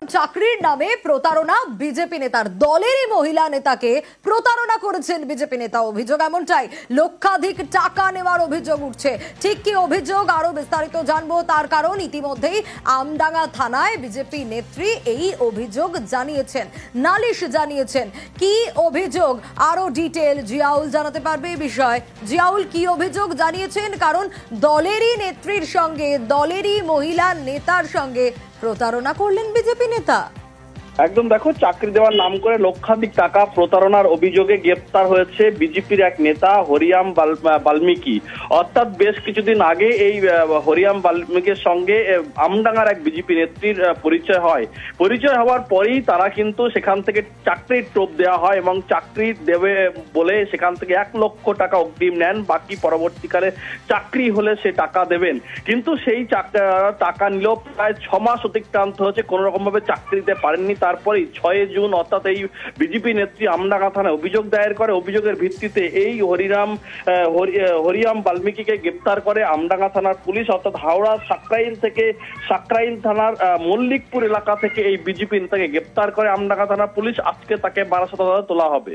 চাকরির নামে প্রতারণা বিজেপি নেতার দলেরই মহিলা নেতাকে প্রতারণা করেছেন বিজেপি নেতা। অভিযোগ এমনটাই, লক্ষাধিক টাকা নেওয়ার অভিযোগ উঠছে। ঠিক কি অভিযোগ, আরো বিস্তারিত জানবো। তার কারণ ইতিমধ্যেই আমডাঙ্গা থানায় বিজেপি নেত্রী এই অভিযোগ জানিয়েছেন, নালিশ জানিয়েছেন। কি অভিযোগ, আরো ডিটেল জিয়াউল জানাতে পারবে এই বিষয়। জিয়াউল, কি অভিযোগ জানিয়েছেন? কারণ দলেরই নেত্রীর সঙ্গে, দলেরই মহিলা নেতার সঙ্গে প্রতারণা করলেন বিজেপি নেতা। একদম, দেখো, চাকরি দেওয়ার নাম করে লক্ষাধিক টাকা প্রতারণার অভিযোগে গ্রেপ্তার হয়েছে বিজেপির এক নেতা হরিয়াম বাল্মীকি। অর্থাৎ বেশ কিছুদিন আগে এই হরিয়াম বাল্মীকির সঙ্গে আমডাঙ্গার এক বিজেপি নেত্রীর পরিচয় হওয়ার পরেই তারা কিন্তু সেখান থেকে চাকরির টোপ দেওয়া হয় এবং চাকরি দেবে বলে সেখান থেকে 1 লক্ষ টাকা অগ্রিম নেন, বাকি পরবর্তীকালে চাকরি হলে সে টাকা দেবেন। কিন্তু সেই টাকা নিলেও প্রায় 6 মাস অতিক্রান্ত হয়েছে, কোন রকম ভাবে চাকরি দিতে পারেননি। তারপরে 6 জুন অর্থাৎ এই বিজেপি নেত্রী আমডাঙ্গা থানায় অভিযোগ দায়ের করে। অভিযোগের ভিত্তিতে এই হরিয়াম বাল্মীকিকে গ্রেপ্তার করে আমডাঙ্গা থানার পুলিশ। অর্থাৎ হাওড়া সাকরাইল থানার মল্লিকপুর এলাকা থেকে এই বিজেপি নেতাকে গ্রেপ্তার করে আমডাঙ্গা থানার পুলিশ। আজকে তাকে বারাসাত আদালতে তোলা হবে।